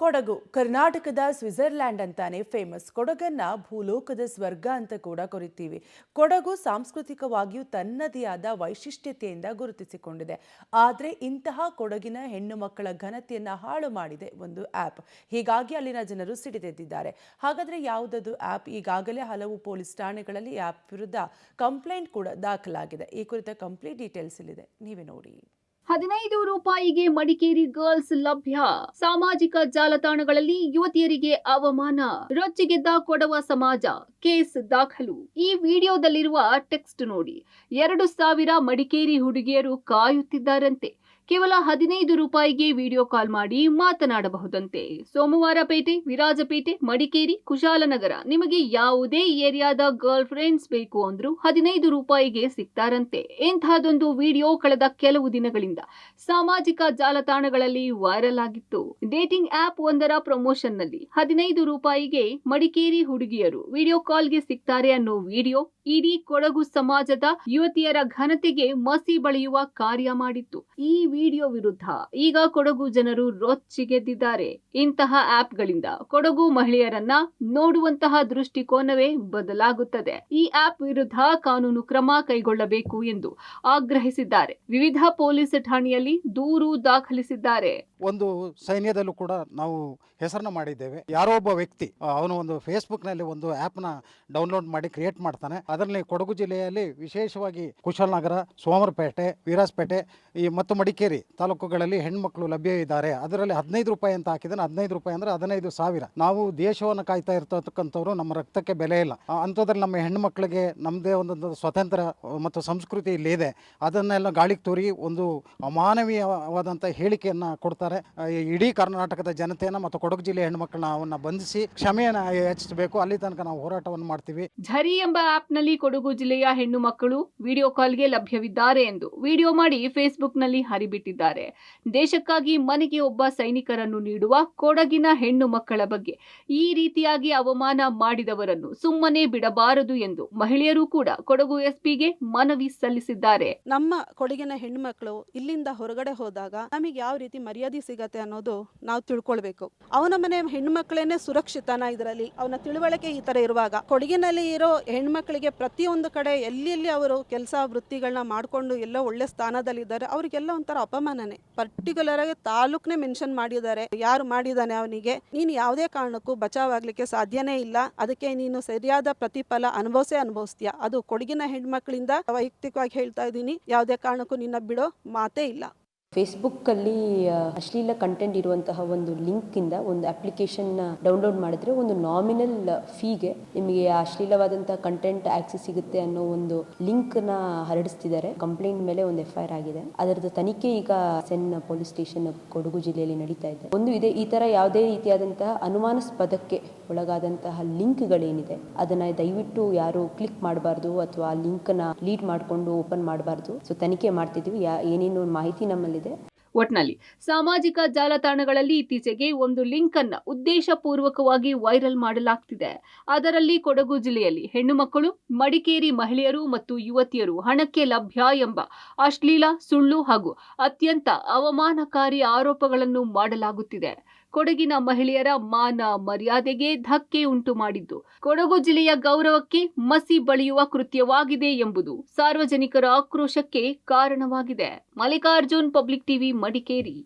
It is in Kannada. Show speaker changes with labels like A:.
A: ಕೊಡಗು ಕರ್ನಾಟಕದ ಸ್ವಿಟ್ಜರ್ಲ್ಯಾಂಡ್ ಅಂತಾನೆ ಫೇಮಸ್. ಕೊಡಗನ್ನ ಭೂಲೋಕದ ಸ್ವರ್ಗ ಅಂತ ಕೂಡ ಕರಿತೀವಿ. ಕೊಡಗು ಸಾಂಸ್ಕೃತಿಕವಾಗಿಯೂ ತನ್ನದೇ ಆದ ವೈಶಿಷ್ಟ್ಯತೆಯಿಂದ ಗುರುತಿಸಿಕೊಂಡಿದೆ. ಆದರೆ ಇಂತಹ ಕೊಡಗಿನ ಹೆಣ್ಣು ಮಕ್ಕಳ ಘನತೆಯನ್ನ ಹಾಳು ಮಾಡಿದೆ ಒಂದು ಆ್ಯಪ್. ಹೀಗಾಗಿ ಅಲ್ಲಿನ ಜನರು ಸಿಡಿದೆದ್ದಿದ್ದಾರೆ. ಹಾಗಾದ್ರೆ ಯಾವುದದು ಆ್ಯಪ್? ಈಗಾಗಲೇ ಹಲವು ಪೊಲೀಸ್ ಠಾಣೆಗಳಲ್ಲಿ ಈ ಆ್ಯಪ್ ವಿರುದ್ಧ ಕಂಪ್ಲೇಂಟ್ ಕೂಡ ದಾಖಲಾಗಿದೆ. ಈ ಕುರಿತ ಕಂಪ್ಲೀಟ್ ಡೀಟೇಲ್ಸ್ ಇಲ್ಲಿದೆ, ನೀವೇ ನೋಡಿ.
B: 15 ರೂಪಾಯಿಗೆ ಮಡಿಕೇರಿ ಗರ್ಲ್ಸ್ ಲಭ್ಯ. ಸಾಮಾಜಿಕ ಜಾಲತಾಣಗಳಲ್ಲಿ ಯುವತಿಯರಿಗೆ ಅವಮಾನ. ರೊಚ್ಚಿಗೆದ್ದ ಕೊಡವ ಸಮಾಜ, ಕೇಸ್ ದಾಖಲು. ಈ ವಿಡಿಯೋದಲ್ಲಿರುವ ಟೆಕ್ಸ್ಟ್ ನೋಡಿ. 2000 ಮಡಿಕೇರಿ ಹುಡುಗಿಯರು ಕಾಯುತ್ತಿದ್ದಾರಂತೆ. ಕೇವಲ 15 ರೂಪಾಯಿಗೆ ವಿಡಿಯೋ ಕಾಲ್ ಮಾಡಿ ಮಾತನಾಡಬಹುದಂತೆ. ಸೋಮವಾರಪೇಟೆ, ವಿರಾಜಪೇಟೆ, ಮಡಿಕೇರಿ, ಕುಶಾಲನಗರ, ನಿಮಗೆ ಯಾವುದೇ ಏರಿಯಾದ ಗರ್ಲ್ ಫ್ರೆಂಡ್ಸ್ ಬೇಕು ಅಂದ್ರೂ 15 ರೂಪಾಯಿಗೆ ಸಿಗ್ತಾರಂತೆ. ಇಂತಹದೊಂದು ವಿಡಿಯೋ ಕಳೆದ ಕೆಲವು ದಿನಗಳಿಂದ ಸಾಮಾಜಿಕ ಜಾಲತಾಣಗಳಲ್ಲಿ ವೈರಲ್ ಆಗಿತ್ತು. ಡೇಟಿಂಗ್ ಆಪ್ ಒಂದರ ಪ್ರಮೋಷನ್ ನಲ್ಲಿ 15 ರೂಪಾಯಿಗೆ ಮಡಿಕೇರಿ ಹುಡುಗಿಯರು ವಿಡಿಯೋ ಕಾಲ್ಗೆ ಸಿಗ್ತಾರೆ ಅನ್ನೋ ವಿಡಿಯೋ ಇಡೀ ಕೊಡಗು ಸಮಾಜದ ಯುವತಿಯರ ಘನತೆಗೆ ಮಸಿ ಬಳಿಯುವ ಕಾರ್ಯ ಮಾಡಿತ್ತು. ಈ ವಿಡಿಯೋ ವಿರುದ್ಧ ಈಗ ಕೊಡಗು ಜನರು ರೊಚ್ಚಿಗೆದ್ದಿದ್ದಾರೆ. ಇಂತಹ ಆಪ್ಗಳಿಂದ ಕೊಡಗು ಮಹಿಳೆಯರನ್ನ ನೋಡುವಂತಹ ದೃಷ್ಟಿಕೋನವೇ ಬದಲಾಗುತ್ತದೆ. ಈ ಆಪ್ ವಿರುದ್ಧ ಕಾನೂನು ಕ್ರಮ ಕೈಗೊಳ್ಳಬೇಕು ಎಂದು ಆಗ್ರಹಿಸಿದ್ದಾರೆ. ವಿವಿಧ ಪೊಲೀಸ್ ಠಾಣೆಯಲ್ಲಿ ದೂರು ದಾಖಲಿಸಿದ್ದಾರೆ.
C: ಒಂದು ಸೈನ್ಯದಲ್ಲೂ ಕೂಡ ನಾವು ಹೆಸರನ್ನ ಮಾಡಿದ್ದೇವೆ. ಯಾರೋ ಒಬ್ಬ ವ್ಯಕ್ತಿ ಅವನು ಒಂದು ಫೇಸ್ಬುಕ್ ನಲ್ಲಿ ಒಂದು ಆಪ್ ನ ಡೌನ್ಲೋಡ್ ಮಾಡಿ ಕ್ರಿಯೇಟ್ ಮಾಡ್ತಾನೆ. ಅದರಲ್ಲಿ ಕೊಡಗು ಜಿಲ್ಲೆಯಲ್ಲಿ ವಿಶೇಷವಾಗಿ ಕುಶಾಲನಗರ, ಸೋಮರಪೇಟೆ, ವೀರಾಜಪೇಟೆ ಮತ್ತು ಮಡಿಕೇರಿ ತಾಲೂಕುಗಳಲ್ಲಿ ಹೆಣ್ಮಕ್ಳು ಲಭ್ಯ ಇದ್ದಾರೆ. ಅದರಲ್ಲಿ 15 ರೂಪಾಯಿ ಅಂತ ಹಾಕಿದ್ರೆ 15 ರೂಪಾಯಿ ಅಂದ್ರೆ 15,000. ನಾವು ದೇಶವನ್ನು ಕಾಯ್ತಾ ಇರ್ತಕ್ಕಂಥವ್ರು, ನಮ್ಮ ರಕ್ತಕ್ಕೆ ಬೆಲೆ ಇಲ್ಲ. ಅಂಥದ್ರಲ್ಲಿ ನಮ್ಮ ಹೆಣ್ಮಕ್ಳಿಗೆ ನಮ್ಮದೇ ಒಂದು ಸ್ವತಂತ್ರ ಮತ್ತು ಸಂಸ್ಕೃತಿ ಇಲ್ಲಿ ಇದೆ. ಅದನ್ನೆಲ್ಲ ಗಾಳಿಗೆ ತೋರಿ ಒಂದು ಅಮಾನವೀಯವಾದಂಥ ಹೇಳಿಕೆಯನ್ನು ಕೊಡ್ತಾರೆ. ಇಡೀ ಕರ್ನಾಟಕದ ಜನತೆಯನ್ನು ಮತ್ತು ಕೊಡಗು ಜಿಲ್ಲೆ ಹೆಣ್ಮಕ್ಳನ್ನ ಅವನ್ನ ಬಂಧಿಸಿ ಕ್ಷಮೆಯನ್ನು ಯಾಚಿಸಬೇಕು. ಅಲ್ಲಿ ತನಕ ನಾವು ಹೋರಾಟವನ್ನು ಮಾಡ್ತೀವಿ.
B: ಝರಿ ಎಂಬ ಆಪ್ ನಲ್ಲಿ ಕೊಡಗು ಜಿಲ್ಲೆಯ ಹೆಣ್ಣು ಮಕ್ಕಳು ವಿಡಿಯೋ ಕಾಲ್ಗೆ ಲಭ್ಯವಿದ್ದಾರೆ ಎಂದು ವಿಡಿಯೋ ಮಾಡಿ ಫೇಸ್ಬುಕ್ ನಲ್ಲಿ ಹರಿಬಿಟ್ಟಿದ್ದಾರೆ. ದೇಶಕ್ಕಾಗಿ ಮನೆಗೆ ಒಬ್ಬ ಸೈನಿಕರನ್ನು ನೀಡುವ ಕೊಡಗಿನ ಹೆಣ್ಣು ಮಕ್ಕಳ ಬಗ್ಗೆ ಈ ರೀತಿಯಾಗಿ ಅವಮಾನ ಮಾಡಿದವರನ್ನು ಸುಮ್ಮನೆ ಬಿಡಬಾರದು ಎಂದು ಮಹಿಳೆಯರು ಕೂಡ ಕೊಡಗು ಎಸ್ಪಿಗೆ ಮನವಿ ಸಲ್ಲಿಸಿದ್ದಾರೆ.
D: ನಮ್ಮ ಕೊಡಗಿನ ಹೆಣ್ಮಕ್ಳು ಇಲ್ಲಿಂದ ಹೊರಗಡೆ ಹೋದಾಗ ನಮಗೆ ಯಾವ ರೀತಿ ಮರ್ಯಾದೆ ಸಿಗತ್ತೆ ಅನ್ನೋದು ನಾವು ತಿಳ್ಕೊಳ್ಬೇಕು. ಅವನ ಮನೆ ಹೆಣ್ಮಕ್ಳೇನೆ ಸುರಕ್ಷಿತನ, ಇದರಲ್ಲಿ ಅವನ ತಿಳುವಳಿಕೆ ಈ ತರ ಇರುವಾಗ ಕೊಡಗಿನಲ್ಲಿ ಇರೋ ಹೆಣ್ಮಕ್ಳಿಗೆ ಪ್ರತಿಯೊಂದು ಕಡೆ ಎಲ್ಲಿ ಅವರು ಕೆಲಸ ವೃತ್ತಿಗಳನ್ನ ಮಾಡ್ಕೊಂಡು ಎಲ್ಲೋ ಒಳ್ಳೆ ಸ್ಥಾನದಲ್ಲಿದ್ದಾರೆ, ಅವ್ರಿಗೆಲ್ಲ ಒಂಥರ ಅಪಮಾನನೆ. ಪರ್ಟಿಕ್ಯುಲರ್ ಆಗಿ ತಾಲೂಕ್ನೇ ಮೆನ್ಷನ್ ಮಾಡಿದ್ದಾರೆ. ಯಾರು ಮಾಡಿದಾನೆ ಅವನಿಗೆ ನೀನು ಯಾವುದೇ ಕಾರಣಕ್ಕೂ ಬಚಾವಾಗ್ಲಿಕ್ಕೆ ಸಾಧ್ಯನೇ ಇಲ್ಲ. ಅದಕ್ಕೆ ನೀನು ಸರಿಯಾದ ಪ್ರತಿಫಲ ಅನುಭವಿಸ್ತೀಯ. ಅದು ಕೊಡಗಿನ ಹೆಣ್ಮಕ್ಳಿಂದ ವೈಯಕ್ತಿಕವಾಗಿ ಹೇಳ್ತಾ ಇದ್ದೀನಿ, ಯಾವುದೇ ಕಾರಣಕ್ಕೂ ನಿನ್ನ ಬಿಡೋ ಮಾತೇ ಇಲ್ಲ.
E: ಫೇಸ್ಬುಕ್ಕಲ್ಲಿ ಅಶ್ಲೀಲ ಕಂಟೆಂಟ್ ಇರುವಂತಹ ಒಂದು ಲಿಂಕಿಂದ ಒಂದು ಅಪ್ಲಿಕೇಶನ್ ಡೌನ್ಲೋಡ್ ಮಾಡಿದ್ರೆ ಒಂದು ನಾಮಿನಲ್ ಫೀಗೆ ನಿಮಗೆ ಅಶ್ಲೀಲವಾದಂತಹ ಕಂಟೆಂಟ್ ಆಕ್ಸೆಸ್ ಸಿಗುತ್ತೆ ಅನ್ನೋ ಒಂದು ಲಿಂಕ್ನ ಹರಡಿಸ್ತಿದ್ದಾರೆ. ಕಂಪ್ಲೇಂಟ್ ಮೇಲೆ ಒಂದು FIR ಆಗಿದೆ. ಅದರದ ತನಿಖೆ ಈಗ ಸೆನ್ ಪೊಲೀಸ್ ಸ್ಟೇಷನ್ ಕೊಡಗು ಜಿಲ್ಲೆಯಲ್ಲಿ ನಡೀತಾ ಇದೆ. ಒಂದು ಇದೆ, ಈ ತರ ಯಾವುದೇ ರೀತಿಯಾದಂತಹ ಅನುಮಾನಾಸ್ಪದಕ್ಕೆ ಒಳಗಾದಂತಹ ಲಿಂಕ್ಗಳೇನಿದೆ ಅದನ್ನ ದಯವಿಟ್ಟು ಯಾರು ಕ್ಲಿಕ್ ಮಾಡಬಾರ್ದು ಅಥವಾ ಆ ಲಿಂಕ್ನ ಲೀಡ್ ಮಾಡಿಕೊಂಡು ಓಪನ್ ಮಾಡಬಾರ್ದು. ಸೊ ತನಿಖೆ ಮಾಡ್ತಿದ್ವಿ, ಏನೇನು ಮಾಹಿತಿ ನಮ್ಮಲ್ಲಿದೆ.
B: ಒಟ್ನಲ್ಲಿ ಸಾಮಾಜಿಕ ಜಾಲತಾಣಗಳಲ್ಲಿ ಇತ್ತೀಚೆಗೆ ಒಂದು ಲಿಂಕ್ ಅನ್ನ ಉದ್ದೇಶಪೂರ್ವಕವಾಗಿ ವೈರಲ್ ಮಾಡಲಾಗ್ತಿದೆ. ಅದರಲ್ಲಿ ಕೊಡಗು ಜಿಲ್ಲೆಯಲ್ಲಿ ಹೆಣ್ಣು ಮಕ್ಕಳು, ಮಡಿಕೇರಿ ಮಹಿಳೆಯರು ಮತ್ತು ಯುವತಿಯರು ಹಣಕ್ಕೆ ಲಭ್ಯ ಎಂಬ ಅಶ್ಲೀಲ, ಸುಳ್ಳು ಹಾಗೂ ಅತ್ಯಂತ ಅವಮಾನಕಾರಿ ಆರೋಪಗಳನ್ನು ಮಾಡಲಾಗುತ್ತಿದೆ. ಕೊಡಗಿನ ಮಹಿಳೆಯರ ಮಾನ ಮರ್ಯಾದೆಗೆ ಧಕ್ಕೆ ಉಂಟು ಮಾಡಿದ್ದು ಕೊಡಗು ಜಿಲ್ಲೆಯ ಗೌರವಕ್ಕೆ ಮಸಿ ಬಳಿಯುವ ಕೃತ್ಯವಾಗಿದೆ ಎಂಬುದು ಸಾರ್ವಜನಿಕರ ಆಕ್ರೋಶಕ್ಕೆ ಕಾರಣವಾಗಿದೆ. Mallikarjun, public TV, Madikeri.